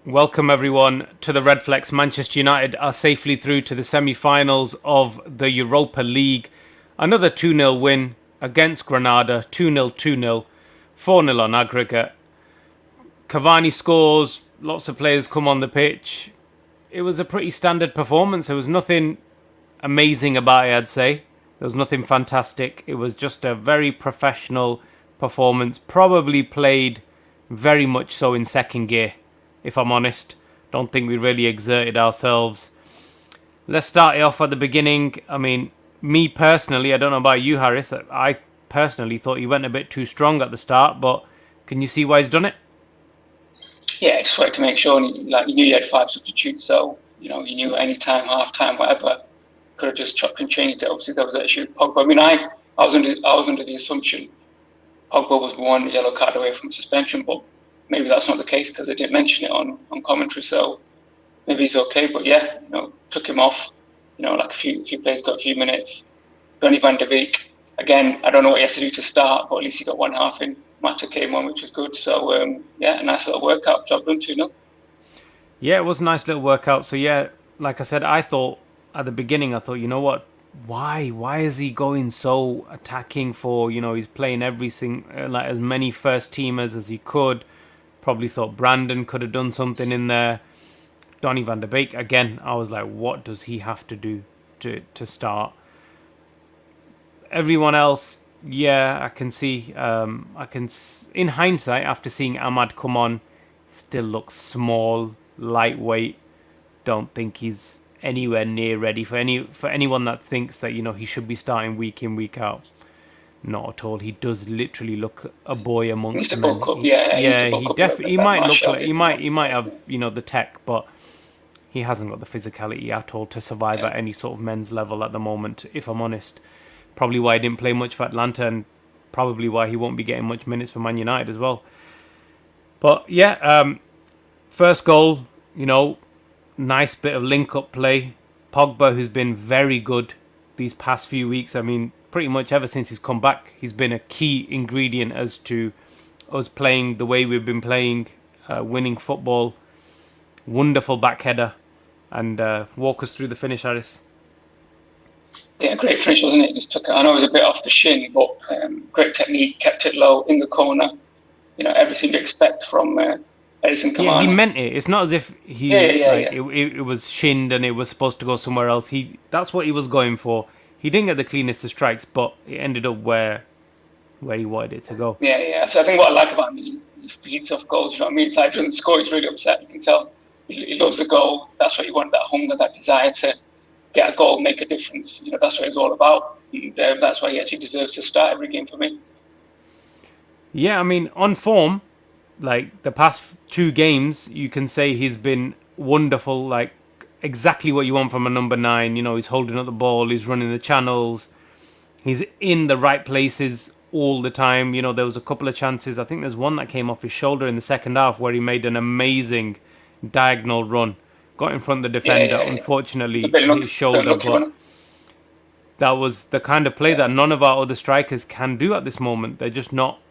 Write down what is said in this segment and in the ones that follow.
Welcome everyone to the RedFlex. Manchester United are safely through to the semi-finals of the Europa League. Another 2-0 win against Granada, 2-0, 2-0, 4-0 on aggregate. Cavani scores, lots of players come on the pitch. It was a pretty standard performance. There was nothing amazing about it, I'd say. There was nothing fantastic. It was just a very professional performance, probably played very much so in second gear, if I'm honest. Don't think we really exerted ourselves. Let's start it off at the beginning. I mean, me personally, I don't know about you, Harris. I personally thought he went a bit too strong at the start, but can you see why he's done it? Yeah, just wanted to make sure, you knew you had 5 substitutes, so you knew any time, half time, whatever, could have just chopped and changed it. Obviously, there was that issue with Pogba. I mean, I was under the assumption Pogba was one yellow card away from suspension, but maybe that's not the case because they didn't mention it on commentary. So maybe he's okay. But yeah, took him off. Like a few players got a few minutes. Donny van de Beek, again, I don't know what he has to do to start, but at least he got one half in. Mata came on, which was good. So yeah, a nice little workout. Job done too, no? Yeah, it was a nice little workout. So yeah, like I said, I thought at the beginning, you know what? Why is he going so attacking for? He's playing everything like as many first teamers as he could. Probably thought Brandon could have done something in there. Donny van de Beek again. I was like, what does he have to do to start? Everyone else, yeah, I can see. In hindsight, after seeing Ahmad come on, still looks small, lightweight. Don't think he's anywhere near ready for anyone that thinks that he should be starting week in, week out. Not at all. He does literally look a boy amongst men. He might look like he might have the tech, but he hasn't got the physicality at all to survive at any sort of men's level at the moment. If I'm honest, probably why he didn't play much for Atlanta, and probably why he won't be getting much minutes for Man United as well. But yeah, first goal, nice bit of link-up play. Pogba, who's been very good these past few weeks. I mean, pretty much ever since he's come back, he's been a key ingredient as to us playing the way we've been playing, winning football. Wonderful back header. And walk us through the finish, Harris. Yeah, great finish, wasn't it? Just took it. I know it was a bit off the shin, but great technique, kept it low in the corner. Everything you expect from Edison Cavani. Yeah, he meant it. It's not as if it was shinned and it was supposed to go somewhere else. That's what he was going for. He didn't get the cleanest of strikes, but it ended up where he wanted it to go. Yeah. So I think what I like about him, he feeds off goals. You know what I mean? If he doesn't score, he's really upset. You can tell he loves the goal. That's what he wanted, that hunger, that desire to get a goal, make a difference. That's what it's all about. And that's why he actually deserves to start every game for me. Yeah, I mean, on form, like the past 2 games, you can say he's been wonderful. Like exactly what you want from a number 9. He's holding up the ball, he's running the channels, he's in the right places all the time. There was a couple of chances. I think there's one that came off his shoulder in the second half where he made an amazing diagonal run, got in front of the defender. Unfortunately, his shoulder, but that was the kind of play that none of our other strikers can do at this moment. They're just not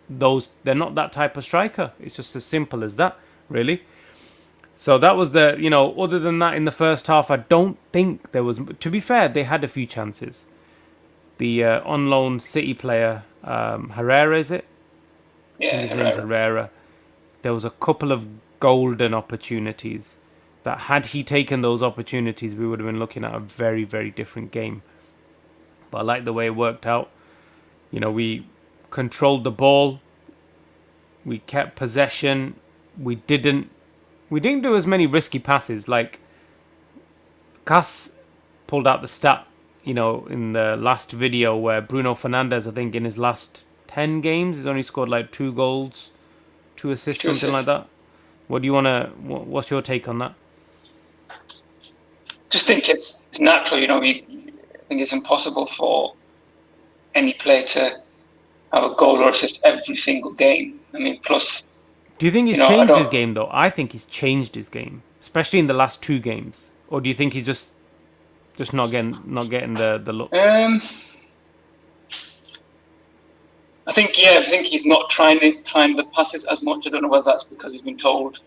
they're not that type of striker. It's just as simple as that, really. So that was other than that, in the first half, I don't think there was, to be fair, they had a few chances. The on loan City player, Herrera, is it? Yeah, I think his name's Herrera. There was a couple of golden opportunities that had he taken those opportunities, we would have been looking at a very, very different game. But I like the way it worked out. We controlled the ball. We kept possession. We didn't do as many risky passes. Like Cass pulled out the stat, in the last video where Bruno Fernandes, I think in his last 10 games, he's only scored like 2 goals, 2 assists, something like that. What do you what's your take on that? Just think it's natural, I think it's impossible for any player to have a goal or assist every single game. I mean, plus... Do you think he's changed his game, though? I think he's changed his game, especially in the last 2 games. Or do you think he's just not getting the look? I think he's not trying the passes as much. I don't know whether that's because he's been told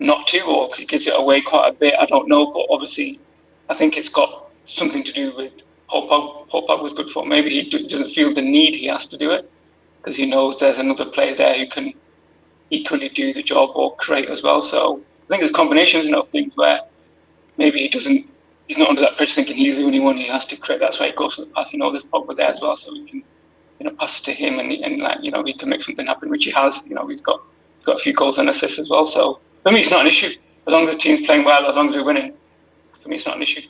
not to, or he gives it away quite a bit. I don't know, but obviously, I think it's got something to do with Paul Pogba was good for. Maybe he doesn't feel the need he has to do it because he knows there's another player there who can equally do the job or create as well. So I think there's combinations of things where maybe he's not under that pressure thinking he's the only one who has to create. That's why he goes for the pass. There's Pogba there as well, so we can pass it to him and he can make something happen, which he has. He's got a few goals and assists as well. So for me, it's not an issue as long as the team's playing well, as long as we're winning. For me, it's not an issue.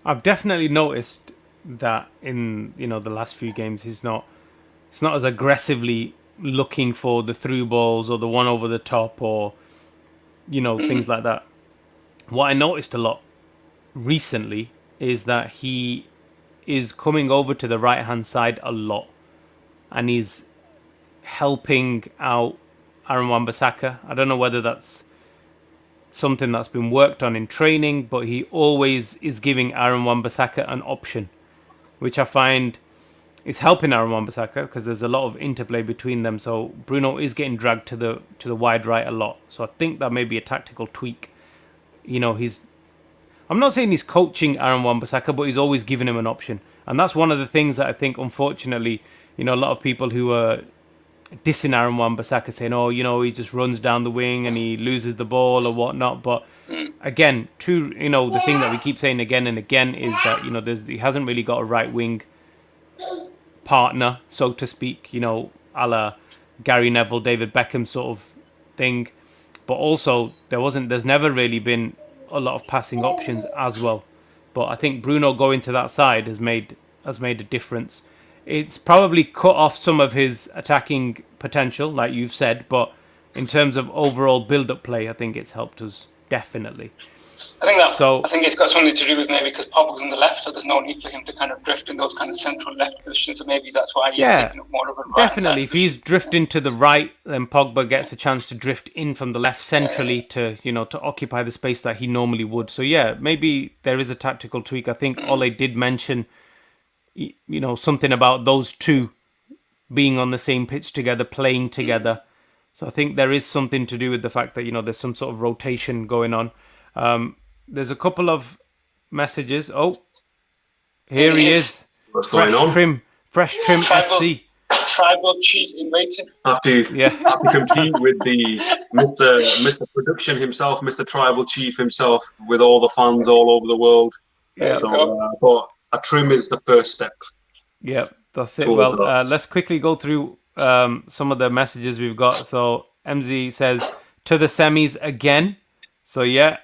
I've definitely noticed that in the last few games, he's not as aggressively looking for the through balls or the one over the top or things like that. What I noticed a lot recently is that he is coming over to the right hand side a lot, and he's helping out Aaron Wan-Bissaka. I don't know whether that's something that's been worked on in training, but he always is giving Aaron Wan-Bissaka an option, which I find is helping Aaron Wan-Bissaka because there's a lot of interplay between them. So Bruno is getting dragged to the wide right a lot. So I think that may be a tactical tweak. I'm not saying he's coaching Aaron Wan-Bissaka, but he's always giving him an option. And that's one of the things that I think, unfortunately, a lot of people who are dissing Aaron Wan-Bissaka saying, he just runs down the wing and he loses the ball or whatnot. But again, true, the thing that we keep saying again and again is that, he hasn't really got a right wing partner, so to speak, a la Gary Neville, David Beckham sort of thing. But also, there's never really been a lot of passing options as well. But I think Bruno going to that side has made a difference. It's probably cut off some of his attacking potential, like you've said, but in terms of overall build-up play, I think it's helped us definitely. I think it's got something to do with maybe because Pogba's on the left, so there's no need for him to kind of drift in those kind of central left positions. So maybe that's why he's taking up more of a right. Definitely, if he's drifting to the right, then Pogba gets a chance to drift in from the left centrally to occupy the space that he normally would. So yeah, maybe there is a tactical tweak. I think Ole did mention, something about those two being on the same pitch together, playing together. So I think there is something to do with the fact that there's some sort of rotation going on. There's a couple of messages. Oh, here he is. What's going on? Fresh Trim FC. Tribal chief in waiting. Have to compete with the Mr. Production himself, Mr. Tribal Chief himself, with all the fans all over the world. Yeah. So, but a trim is the first step. Yeah, that's it. Well, let's quickly go through some of the messages we've got. So MZ says, to the semis again. So yeah,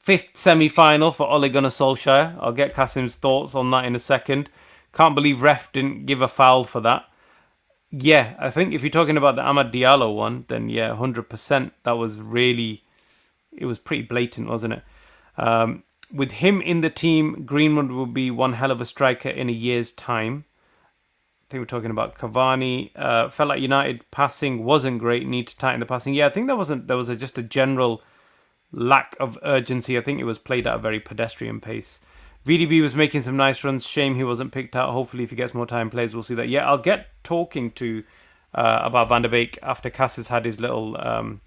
5th semi-final for Ole Gunnar Solskjaer. I'll get Qasim's thoughts on that in a second. Can't believe ref didn't give a foul for that. Yeah, I think if you're talking about the Amad Diallo one, then yeah, 100%. That was really, it was pretty blatant, wasn't it? With him in the team, Greenwood will be one hell of a striker in a year's time. I think we're talking about Cavani. Felt like United passing wasn't great. Need to tighten the passing. Yeah, I think there was just a general lack of urgency. I think it was played at a very pedestrian pace. VDB was making some nice runs. Shame he wasn't picked out. Hopefully, if he gets more time plays, we'll see that. Yeah, I'll get talking to about Van der Beek after Cass has had his little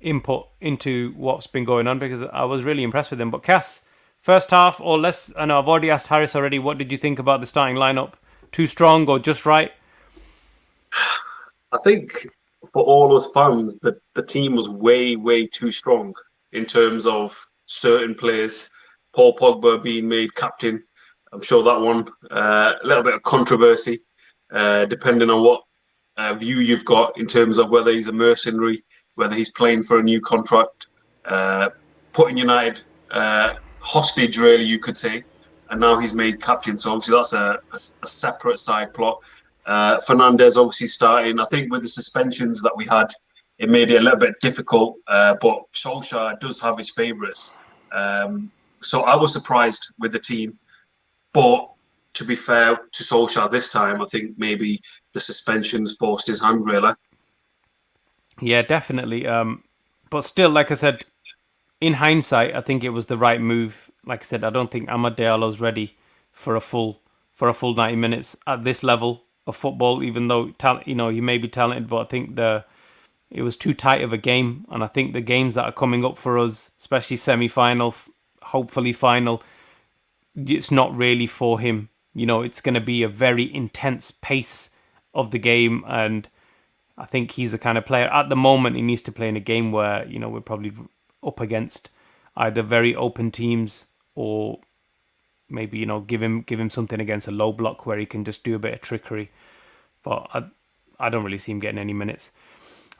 input into what's been going on, because I was really impressed with him. But Cass, first half or less, I know I've already asked Harris already, what did you think about the starting lineup? Too strong or just right? I think for all us fans, the team was way, way too strong in terms of certain players. Paul Pogba being made captain, I'm sure that one, a little bit of controversy, depending on what view you've got in terms of whether he's a mercenary, whether he's playing for a new contract, putting United hostage, really, you could say. And now he's made captain, so obviously that's a separate side plot. Fernandes obviously starting. I think with the suspensions that we had, it made it a little bit difficult, but Solskjaer does have his favourites. So I was surprised with the team. But to be fair to Solskjaer this time, I think maybe the suspensions forced his hand, really. Yeah, definitely. But still, like I said, in hindsight, I think it was the right move. Like I said, I don't think Amad Diallo's ready for a full 90 minutes at this level of football, even though he may be talented, but I think It was too tight of a game, and I think the games that are coming up for us, especially semi-final, hopefully final, it's not really for him. It's going to be a very intense pace of the game, and I think he's the kind of player at the moment he needs to play in a game where we're probably up against either very open teams or maybe give him something against a low block where he can just do a bit of trickery. But I don't really see him getting any minutes.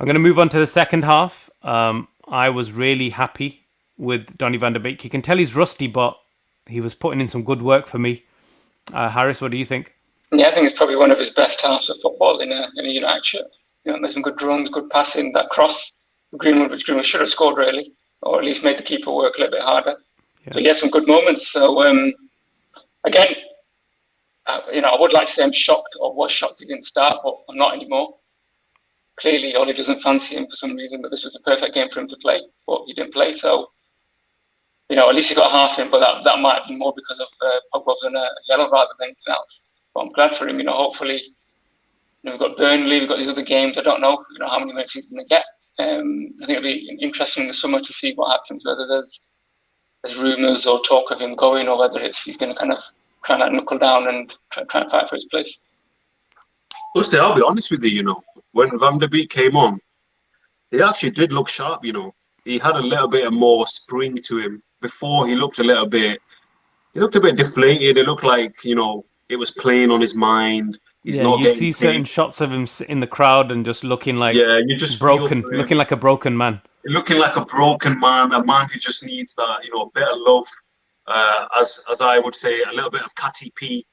I'm going to move on to the second half. I was really happy with Donny van der Beek. You can tell he's rusty, but he was putting in some good work for me. Harris, what do you think? Yeah, I think it's probably one of his best halves of football in a United shirt. There's some good runs, good passing. That cross, Greenwood should have scored really, or at least made the keeper work a little bit harder. Yeah. But some good moments. So again, I would like to say I'm shocked, or was shocked he didn't start, but I'm not anymore. Clearly, Ollie doesn't fancy him for some reason, but this was the perfect game for him to play, but he didn't play. So, at least he got half in, but that might have been more because of Pogba was on a yellow rather than anything else. But I'm glad for him. Hopefully, we've got Burnley, we've got these other games. I don't know, how many minutes he's going to get. I think it'll be interesting in the summer to see what happens, whether there's rumours or talk of him going, or whether he's going to kind of try and knuckle down and try and fight for his place. Rusty, I'll be honest with you, when Van der Beek came on, he actually did look sharp, He had a little bit of more spring to him. Before he looked a bit deflated. It looked like, it was playing on his mind. He's not you see certain shots of him in the crowd and just looking like you just broken, looking like a broken man. Looking like a broken man, a man who just needs that, a bit of love, as I would say, a little bit of catty P,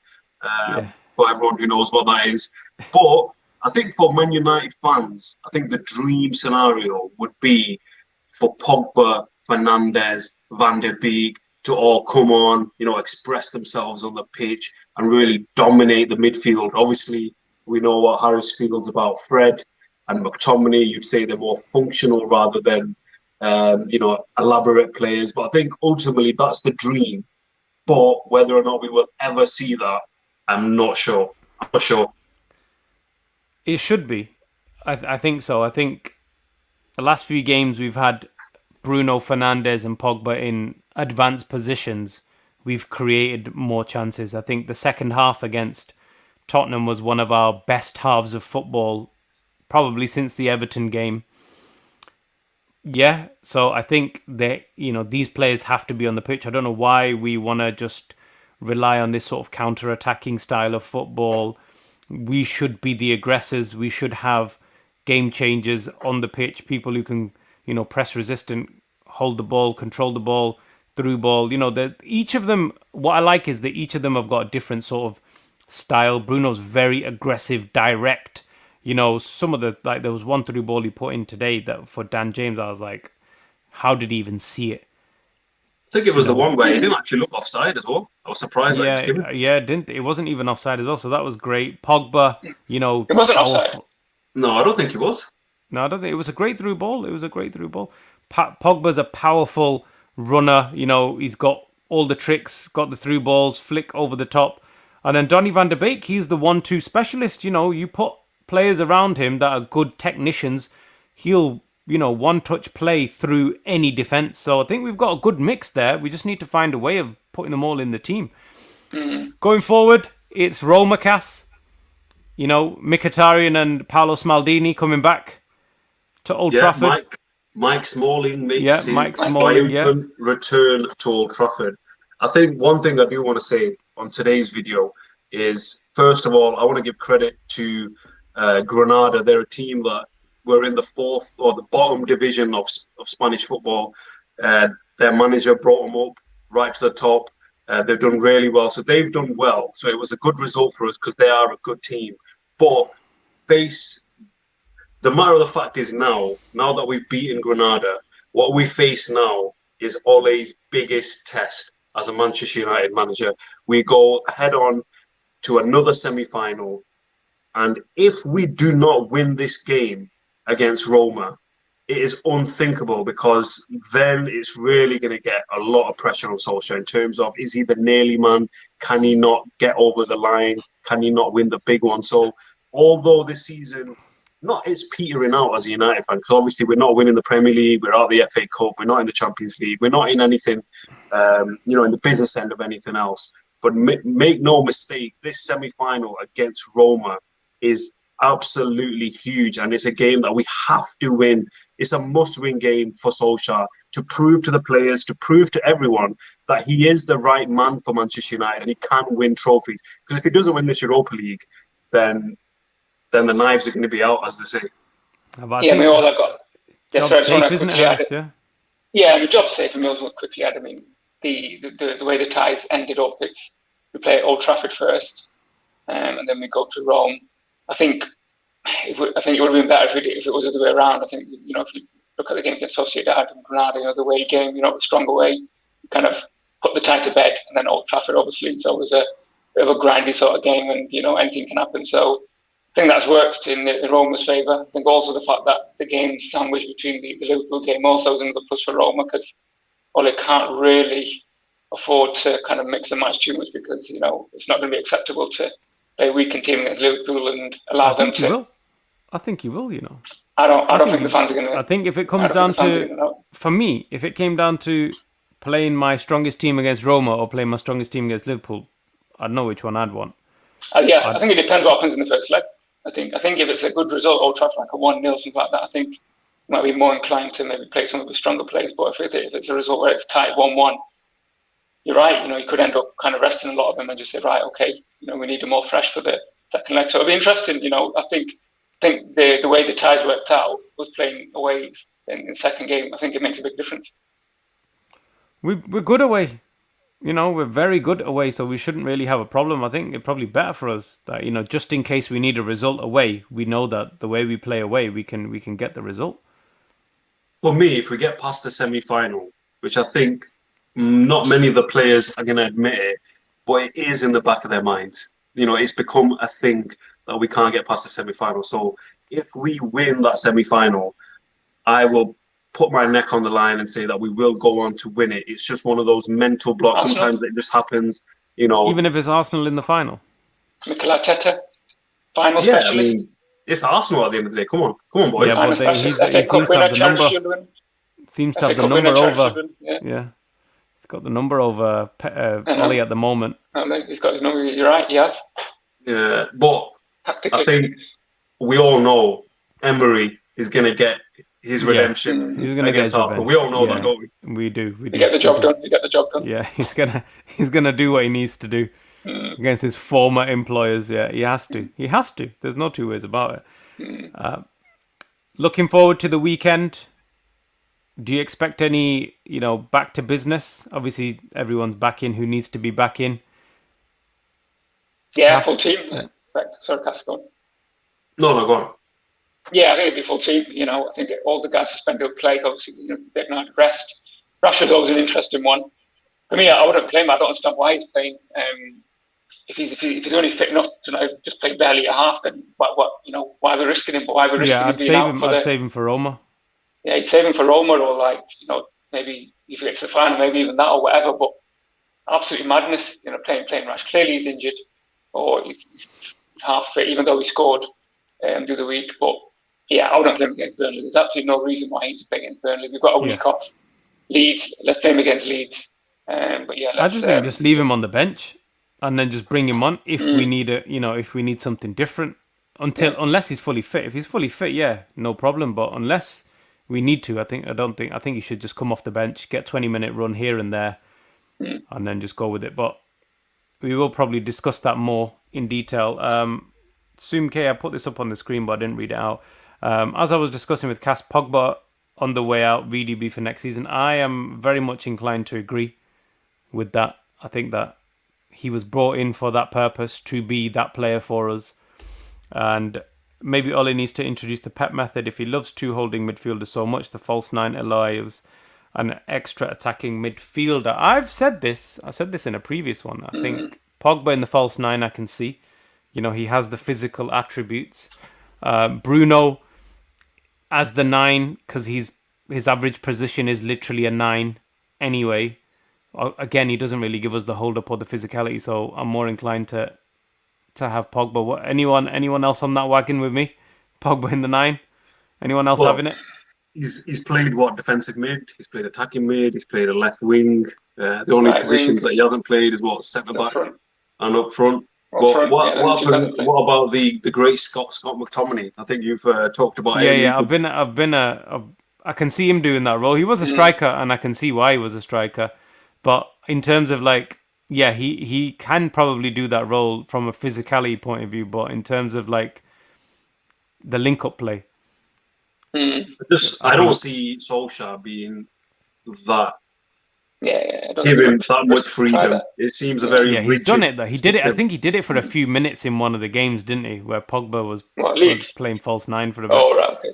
for everyone who knows what that is. But I think for Man United fans, I think the dream scenario would be for Pogba, Fernandes, Van der Beek to all come on, express themselves on the pitch and really dominate the midfield. Obviously, we know what Harris feels about Fred and McTominay. You'd say they're more functional rather than, elaborate players. But I think ultimately that's the dream. But whether or not we will ever see that, I'm not sure. It should be. I think so. I think the last few games we've had Bruno Fernandes and Pogba in advanced positions, we've created more chances. I think the second half against Tottenham was one of our best halves of football, probably since the Everton game. Yeah, so I think that, these players have to be on the pitch. I don't know why we want to just rely on this sort of counter-attacking style of football. We should be the aggressors. We should have game changers on the pitch, people who can, press resistant, hold the ball, control the ball, through ball. Each of them, what I like is that each of them have got a different sort of style. Bruno's very aggressive, direct. Some of there was one through ball he put in today that for Dan James, I was like, how did he even see it? I think it was the one where he didn't actually look offside as well. I was surprised. It wasn't even offside as well. So that was great. Pogba, it wasn't offside. No, I don't think it was. No, I don't think it was a great through ball. Pogba's a powerful runner. He's got all the tricks, got the through balls, flick over the top. And then Donny van der Beek, he's the 1-2 specialist. You put players around him that are good technicians, he'll, one-touch play through any defence. So I think we've got a good mix there. We just need to find a way of putting them all in the team. Mm-hmm. Going forward, it's Romacas. Mkhitaryan and Paolo Maldini coming back to Old Trafford. Mike Smalling makes his return to Old Trafford. I think one thing I do want to say on today's video is, first of all, I want to give credit to Granada. They're a team that were in the fourth or the bottom division of Spanish football. Their manager brought them up right to the top. They've done really well. So they've done well. So it was a good result for us because they are a good team. But the matter of the fact is now that we've beaten Granada, what we face now is Ole's biggest test as a Manchester United manager. We go head on to another semi-final. And if we do not win this game against Roma, it is unthinkable, because then it's really going to get a lot of pressure on Solskjaer in terms of, is he the nearly man? Can he not get over the line? Can he not win the big one? So although this season not it's petering out as a United fan, because obviously we're not winning the Premier League, we're out of the FA Cup, we're not in the Champions League, we're not in anything, in the business end of anything else. But make no mistake, this semi-final against Roma is absolutely huge, and it's a game that we have to win. It's a must-win game for Solskjaer to prove to the players, to prove to everyone that he is the right man for Manchester United and he can win trophies. Because if he doesn't win this Europa League, then the knives are going to be out, as they say. I mean, all I got. Job's safe, isn't it? Yeah, I mean, job's safe. And Mills will quickly add. I mean, the way the ties ended up, we play at Old Trafford first, and then we go to Rome. I think it would have been better if it was the other way around. I think if you look at the game against Sociedad and Granada, the away game, a strong away, you kind of put the tie to bed, and then Old Trafford obviously it's always a bit of a grindy sort of game, and anything can happen. So I think that's worked in Roma's favour. I think also the fact that the game sandwiched between the Liverpool game also is another plus for Roma, because Ole can't really afford to kind of mix and match too much, because it's not going to be acceptable to play a weakened team against Liverpool and allow them to. I think he will. I don't think the fans are going to. I think if it comes down to, for me, if it came down to playing my strongest team against Roma or playing my strongest team against Liverpool, I'd know which one I'd want. I think it depends what happens in the first leg. I think if it's a good result, Old Trafford, like a 1-0, something like that, I think you might be more inclined to maybe play some of the stronger players. But if it's a result where it's tight 1-1, you're right. You could end up kind of resting a lot of them and just say, right, okay, we need them all fresh for the second leg. So it'll be interesting. I think the way the ties worked out was playing away in the second game. I think it makes a big difference. We're good away. We're very good away, so we shouldn't really have a problem. I think it's probably better for us that, just in case we need a result away, we know that the way we play away, we can get the result. For me, if we get past the semi-final, which I think not many of the players are going to admit it, but it is in the back of their minds. It's become a thing that we can't get past the semi-final. So if we win that semi-final, I will put my neck on the line and say that we will go on to win it. It's just one of those mental blocks. Arsenal. Sometimes it just happens, Even if it's Arsenal in the final. Mikel Arteta, final specialist. It's Arsenal at the end of the day. Come on, boys. Yeah, but he seems to have the number. Seems to have the number over. Yeah. He's got the number over Ollie at the moment. He's got his number. You're right. He has. Yeah, but I think we all know Emery is going to get his redemption. He's going to get his revenge. We all know that, don't we? We do. You get the job done. Yeah, he's gonna do what he needs to do against his former employers. Yeah, he has to. There's no two ways about it. Looking forward to the weekend. Do you expect any, back to business? Obviously, everyone's back in who needs to be back in. Yeah, full team. Yeah. Sorry, Cass, go on. No, go on. Yeah, I think it'd be full team. I think all the guys suspended play. Obviously, they've not rest. Rashford's always an interesting one. For me, I wouldn't play him. I don't understand why he's playing. If he's only fit enough to just play barely a half, then why we're risking him? But why we're risking him? I'd save him for Roma. Yeah, he's saving for Roma, or maybe if he gets to the final, maybe even that or whatever. But absolutely madness. Playing Rash. Clearly he's injured, or he's half fit, even though he scored the other week. But yeah, I wouldn't play him against Burnley. There's absolutely no reason why he's playing against Burnley. We've got a week off. Leeds, let's play him against Leeds. But yeah, I just think just leave him on the bench and then just bring him on if we need if we need something different. Unless he's fully fit. If he's fully fit, yeah, no problem. But unless we need to, I think he should just come off the bench, get 20-minute run here and there, and then just go with it. But we will probably discuss that more in detail. Zoom K, I put this up on the screen, but I didn't read it out. As I was discussing with Cass, Pogba on the way out, VDB for next season, I am very much inclined to agree with that. I think that he was brought in for that purpose, to be that player for us. And maybe Ole needs to introduce the Pep method if he loves two holding midfielders so much. The false nine alives an extra attacking midfielder. I said this in a previous one. I think Pogba in the false nine I can see. He has the physical attributes. Bruno as the 9, because his average position is literally a 9 anyway. Again, he doesn't really give us the hold up or the physicality, so I'm more inclined to have Pogba. Anyone else on that wagon with me? Pogba in the 9. Anyone else Well, having it? he's played what defensive mid. He's played attacking mid. He's played a left wing. The only Right wing, positions that he hasn't played is what centre up back front. and up front. Up But front, yeah, what Jim hasn't happened? played. What about the great Scott McTominay? I think you've talked about him. Yeah. I can see him doing that role. He was a striker, and I can see why he was a striker. But in terms of like, yeah, he can probably do that role from a physicality point of view. But in terms of like the link-up play, I don't see Solskjaer being that Yeah, giving that much freedom. It seems a very yeah, he's rigid done it though. He did it. I system. think he did it for a few minutes in one of the games, didn't he? Where Pogba was Leeds? playing false 9 for a bit. Oh, right, okay.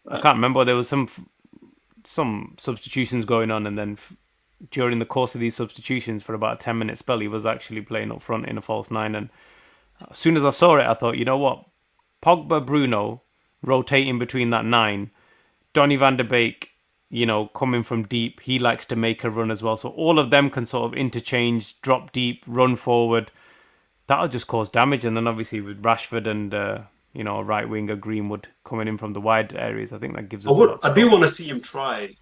I can't remember. There was some substitutions going on, and then during the course of these substitutions, for about a 10-minute spell, he was actually playing up front in a false 9. And as soon as I saw it, I thought, you know what, Pogba, Bruno rotating between that 9, Donny van der Beek, coming from deep, he likes to make a run as well. So all of them can sort of interchange, drop deep, run forward. That'll just cause damage. And then obviously with Rashford and a right winger Greenwood coming in from the wide areas, I think that gives us. I do want to see him try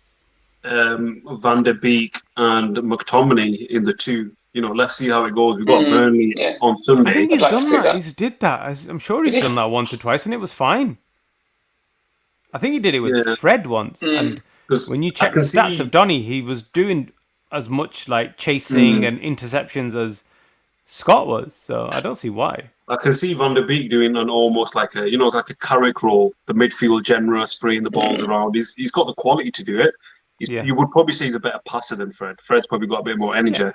Van der Beek and McTominay in the 2. Let's see how it goes. We've got Burnley on Sunday. I think he's done that. He's did that. I'm sure he's done that once or twice, and it was fine. I think he did it with Fred once, and when you check the stats of Donny, he was doing as much like chasing and interceptions as Scott was. So I don't see why. I can see Van der Beek doing an almost like a Carrick role, the midfield general, spraying the balls around. He's got the quality to do it. You would probably say he's a better passer than Fred. Fred's probably got a bit more energy. Yeah.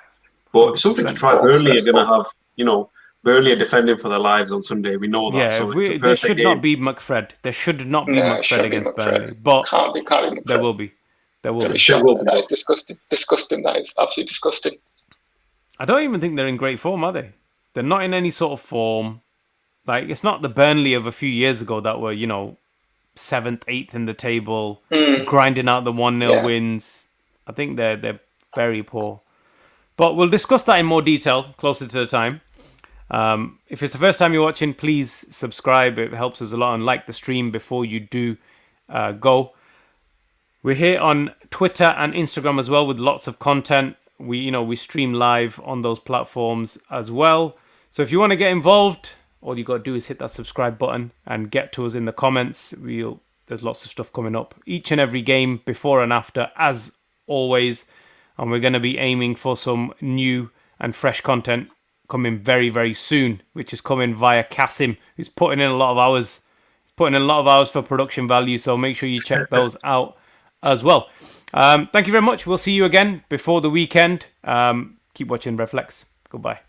But it's something to try. Burnley are going to have, Burnley are defending for their lives on Sunday. We know that. Yeah, so there should not be McFred. There should not be McFred against Burnley. But can't be McFred. There will be. That is disgusting. Disgusting. That is absolutely disgusting. I don't even think they're in great form, are they? They're not in any sort of form. Like, it's not the Burnley of a few years ago that were, 7th, 8th in the table, grinding out the 1-0 wins. I think they're very poor. But we'll discuss that in more detail closer to the time. If it's the first time you're watching, please subscribe. It helps us a lot, and like the stream before you do go. We're here on Twitter and Instagram as well with lots of content. We stream live on those platforms as well. So if you want to get involved, all you got to do is hit that subscribe button and get to us in the comments. There's lots of stuff coming up each and every game, before and after, as always. And we're going to be aiming for some new and fresh content coming very, very soon, which is coming via Qasim, who's putting in a lot of hours. He's putting in a lot of hours for production value, so make sure you check those out as well. Thank you very much. We'll see you again before the weekend. Keep watching RedFlex. Goodbye.